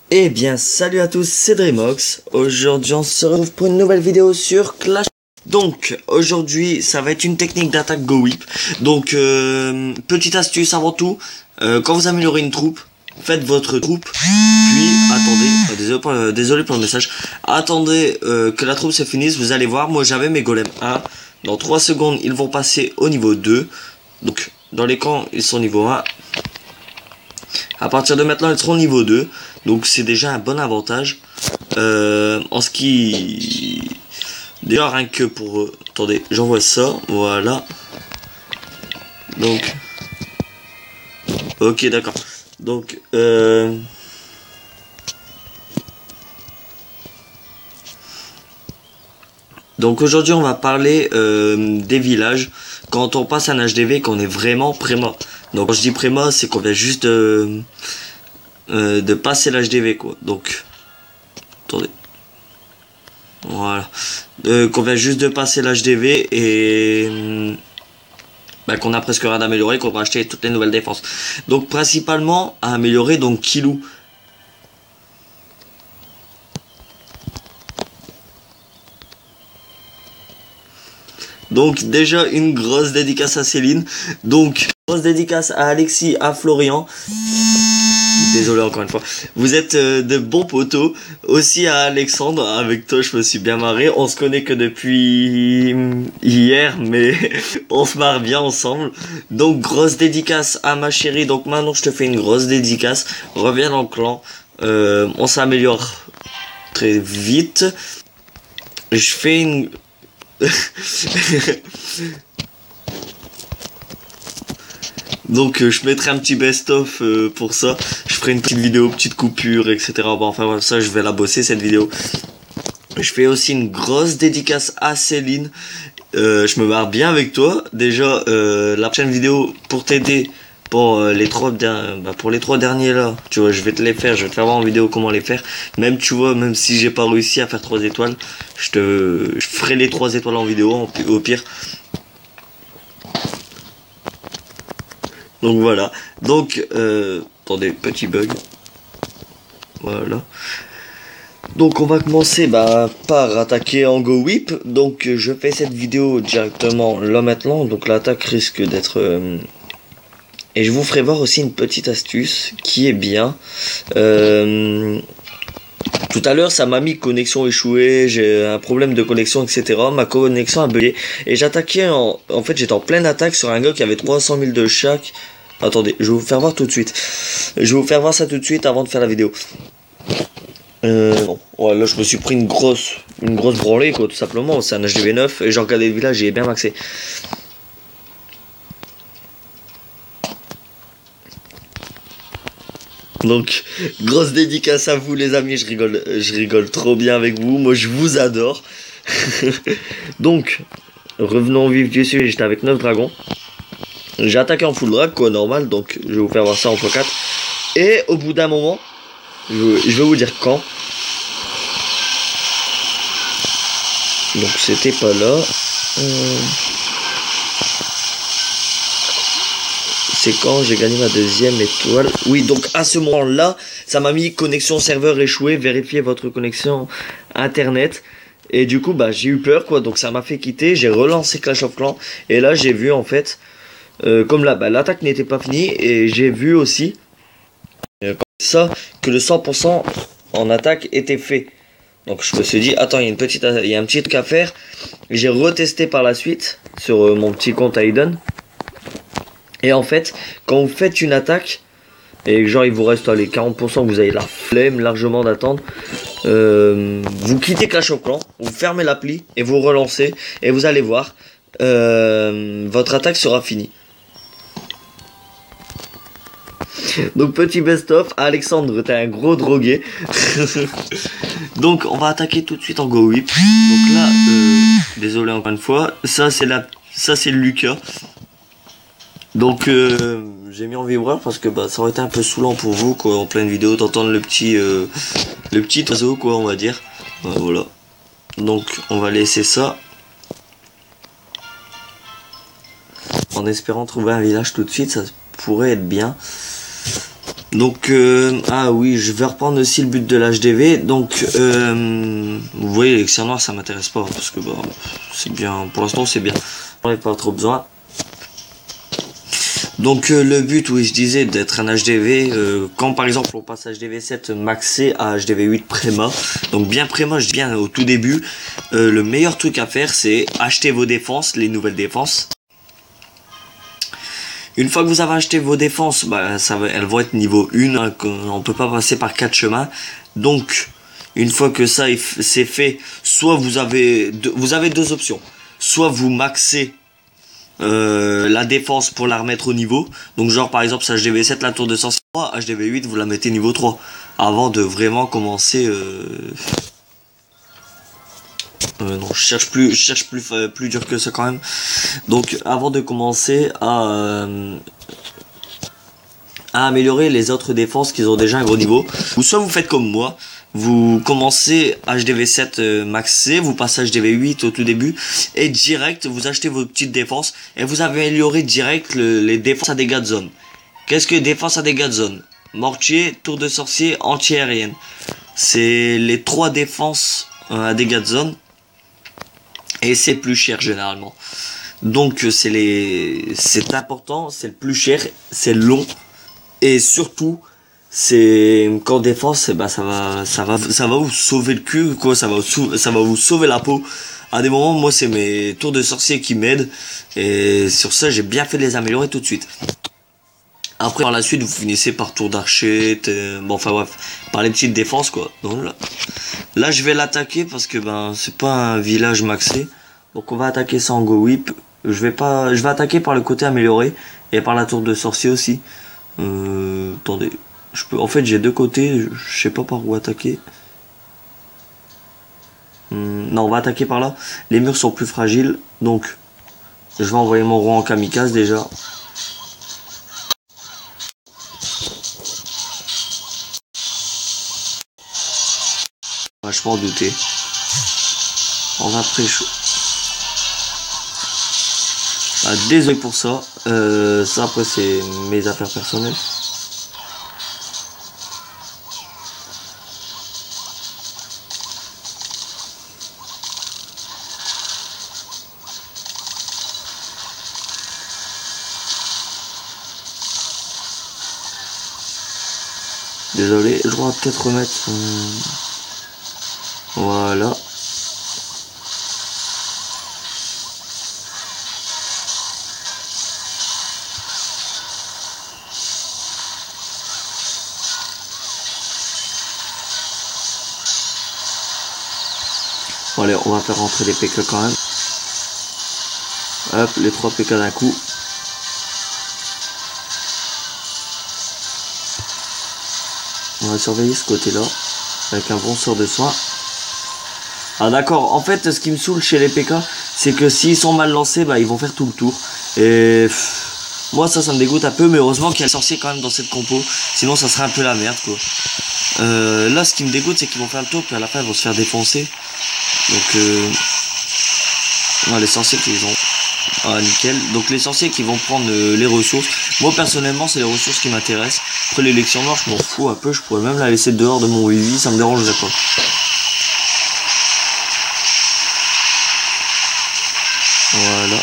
Eh bien, salut à tous, c'est Dreamox. Aujourd'hui, on se retrouve pour une nouvelle vidéo sur Clash. Donc, aujourd'hui, ça va être une technique d'attaque Go Whip. Donc, petite astuce avant tout, quand vous améliorez une troupe, faites votre troupe, puis attendez, désolé pour le message, attendez que la troupe se finisse, vous allez voir, moi j'avais mes golems 1, dans 3 secondes, ils vont passer au niveau 2, donc dans les camps, ils sont niveau 1. À partir de maintenant, ils seront niveau 2. Donc c'est déjà un bon avantage. En ce qui... D'ailleurs, rien que pour... Attendez, j'envoie ça. Voilà. Donc... Ok, d'accord. Donc... Donc aujourd'hui, on va parler des villages. Quand on passe un HDV, qu'on est vraiment préma. Donc quand je dis préma, c'est qu'on vient juste de passer l'HDV, quoi. Donc... Attendez. Voilà. Qu'on vient juste de passer l'HDV et qu'on a presque rien d'améliorer, qu'on va acheter toutes les nouvelles défenses. Donc principalement à améliorer donc Kilou. Donc déjà une grosse dédicace à Céline. Donc grosse dédicace à Alexis, à Florian. Désolé encore une fois. Vous êtes de bons potos. Aussi à Alexandre. Avec toi je me suis bien marré. On se connaît que depuis hier, mais on se marre bien ensemble. Donc grosse dédicace à ma chérie. Donc maintenant je te fais une grosse dédicace. Reviens dans le clan. On s'améliore très vite. Je fais une... Donc je mettrai un petit best-of pour ça. Je ferai une petite vidéo, petite coupure, etc. Bon, enfin ça je vais la bosser cette vidéo. Je fais aussi une grosse dédicace à Céline. Je me marre bien avec toi. Déjà la prochaine vidéo pour t'aider pour les 3 derniers là, tu vois, je vais te les faire, je vais te faire voir en vidéo comment les faire. Même tu vois, même si j'ai pas réussi à faire 3 étoiles, je ferai les 3 étoiles en vidéo au pire. Donc voilà. Donc attendez, petit bug. Voilà. Donc on va commencer par attaquer en Go Whip. Donc je fais cette vidéo directement là maintenant. Donc l'attaque risque d'être... Et je vous ferai voir aussi une petite astuce qui est bien. Tout à l'heure ça m'a mis connexion échouée, j'ai un problème de connexion, etc. Ma connexion a bugué. Et j'attaquais en fait j'étais en pleine attaque sur un gars qui avait 300 000 de chaque. Attendez, je vais vous faire voir tout de suite. Je vais vous faire voir ça tout de suite avant de faire la vidéo. Bon, ouais, là je me suis pris une grosse branlée quoi, tout simplement. C'est un HDV 9 et j'ai regardé le village, j'ai bien maxé. Donc, grosse dédicace à vous les amis, je rigole trop bien avec vous, moi je vous adore. Donc, revenons au vif du sujet, j'étais avec 9 dragons. J'ai attaqué en full drag, quoi, normal, donc je vais vous faire voir ça en x4. Et au bout d'un moment, je vais vous dire quand. Donc c'était pas là. C'est quand j'ai gagné ma 2e étoile. Oui, donc à ce moment-là, ça m'a mis connexion serveur échouée, vérifiez votre connexion internet. Et du coup, j'ai eu peur, quoi, donc ça m'a fait quitter. J'ai relancé Clash of Clans. Et là, j'ai vu, en fait, comme là, l'attaque n'était pas finie. Et j'ai vu aussi, ça, que le 100% en attaque était fait. Donc je me suis dit, attends, il y a un petit truc à faire. J'ai retesté par la suite sur mon petit compte Aiden. Et en fait, quand vous faites une attaque, et genre il vous reste les 40% que vous avez la flemme largement d'attendre, vous quittez Clash of Clans, vous fermez l'appli et vous relancez, et vous allez voir, votre attaque sera finie. Donc petit best-of, Alexandre, t'es un gros drogué. Donc on va attaquer tout de suite en Go Whip. Donc là, désolé encore une fois, ça c'est Lucas. Donc j'ai mis en vibreur parce que ça aurait été un peu saoulant pour vous quoi, en pleine vidéo d'entendre le petit oiseau quoi, on va dire. Voilà. Donc on va laisser ça. En espérant trouver un village tout de suite, ça pourrait être bien. Donc, ah oui, je vais reprendre aussi le but de l'HDV. Donc, vous voyez, l'élixir noir, ça m'intéresse pas. Parce que, bah, c'est bien. Pour l'instant, c'est bien. J'en ai pas trop besoin. Donc, le but, oui, je disais, d'être un HDV. Quand, par exemple, on passe HDV 7 maxé à HDV 8 Préma. Donc, bien Préma, je dis bien au tout début. Le meilleur truc à faire, c'est acheter vos défenses, les nouvelles défenses. Une fois que vous avez acheté vos défenses, bah, elles vont être niveau 1, hein, on peut pas passer par 4 chemins. Donc, une fois que ça c'est fait, soit vous avez deux options. Soit vous maxez la défense pour la remettre au niveau. Donc genre par exemple, HDV 7, la tour de 103, HDV 8, vous la mettez niveau 3. Avant de vraiment commencer... non, je cherche plus dur que ça quand même. Donc avant de commencer à améliorer les autres défenses qui ont déjà un gros niveau, ou soit vous faites comme moi, vous commencez HDV 7 maxé, vous passez HDV 8 au tout début, et direct vous achetez vos petites défenses, et vous améliorez direct les défenses à dégâts de zone. Qu'est-ce que défense à dégâts de zone? Mortier, tour de sorcier, anti-aérienne. C'est les 3 défenses à dégâts de zone. Et c'est plus cher généralement. Donc c'est important, c'est le plus cher, c'est long. Et surtout, c'est qu'en défense, bah ça va vous sauver le cul, quoi. Ça va vous sauver la peau. À des moments, moi, c'est mes tours de sorcier qui m'aident. Et sur ça, j'ai bien fait de les améliorer tout de suite. Après, par la suite, vous finissez par tour d'archer, bon, enfin bref, par les petites défenses, quoi. Donc là, je vais l'attaquer parce que ben, c'est pas un village maxé. Donc on va attaquer sans go whip. Je vais attaquer par le côté amélioré et par la tour de sorcier aussi. Attendez, en fait, j'ai deux côtés, je sais pas par où attaquer. Non, on va attaquer par là. Les murs sont plus fragiles, donc je vais envoyer mon roi en kamikaze déjà. Vachement douté. On va pré-chaud. Ah, désolé pour ça. Ça après c'est mes affaires personnelles. Désolé, je dois peut-être remettre. Voilà. Bon allez, on va faire rentrer les PK quand même. Hop, les 3 PK d'un coup. On va surveiller ce côté-là avec un bon sort de soin. Ah d'accord, en fait ce qui me saoule chez les PK, c'est que s'ils sont mal lancés, bah ils vont faire tout le tour. Et moi ça me dégoûte un peu, mais heureusement qu'il y a le sorcier quand même dans cette compo. Sinon ça serait un peu la merde quoi. Là ce qui me dégoûte, c'est qu'ils vont faire le tour, puis à la fin ils vont se faire défoncer. Donc les sorciers qu'ils ont. Ah nickel. Donc les sorciers qui vont prendre les ressources. Moi personnellement c'est les ressources qui m'intéressent. Après l'élection noire je m'en fous un peu. Je pourrais même la laisser dehors de mon Vivi, ça me dérangerait pas. Voilà.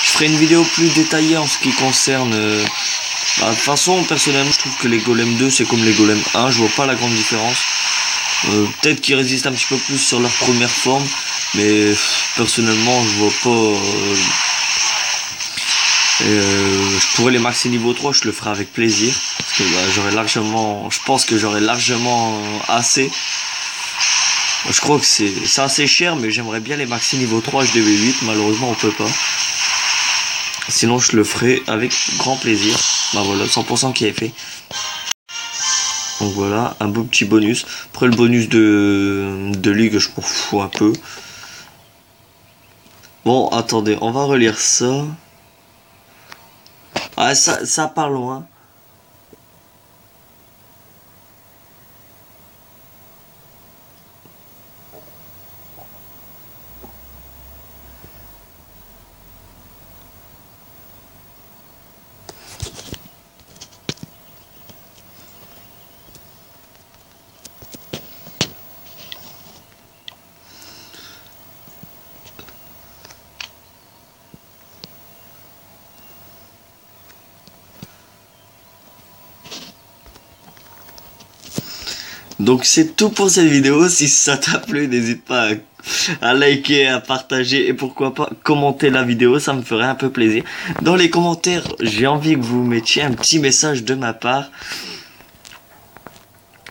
Je ferai une vidéo plus détaillée en ce qui concerne... de toute façon personnellement je trouve que les golems 2 c'est comme les golems 1. Je vois pas la grande différence. Peut-être qu'ils résistent un petit peu plus sur leur première forme. Mais personnellement je vois pas... je pourrais les maxer niveau 3, je le ferai avec plaisir. Parce que j'aurais largement... Je pense que j'aurais largement assez. Je crois que c'est assez cher, mais j'aimerais bien les maxer niveau 3 HDV 8. Malheureusement on peut pas. Sinon je le ferai avec grand plaisir. Bah voilà, 100% qui est fait. Donc voilà, un beau petit bonus. Après le bonus de ligue, je m'en fous un peu. Bon, attendez, on va relire ça. Ah, ça part loin. Donc c'est tout pour cette vidéo. Si ça t'a plu, n'hésite pas à liker, à partager et pourquoi pas commenter la vidéo, ça me ferait un peu plaisir. Dans les commentaires, j'ai envie que vous mettiez un petit message de ma part.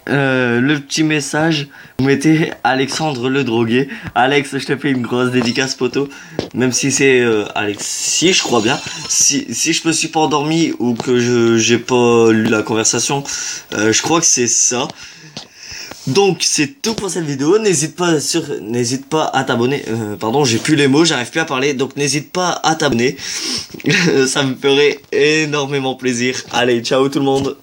Le petit message, vous mettez Alexandre le drogué. Alex, je te fais une grosse dédicace, poto. Même si c'est Alexis, je crois bien. Si je me suis pas endormi ou que j'ai pas lu la conversation, je crois que c'est ça. Donc c'est tout pour cette vidéo. N'hésite pas à t'abonner. Pardon, j'ai plus les mots, j'arrive plus à parler. Donc n'hésite pas à t'abonner. Ça me ferait énormément plaisir. Allez, ciao tout le monde.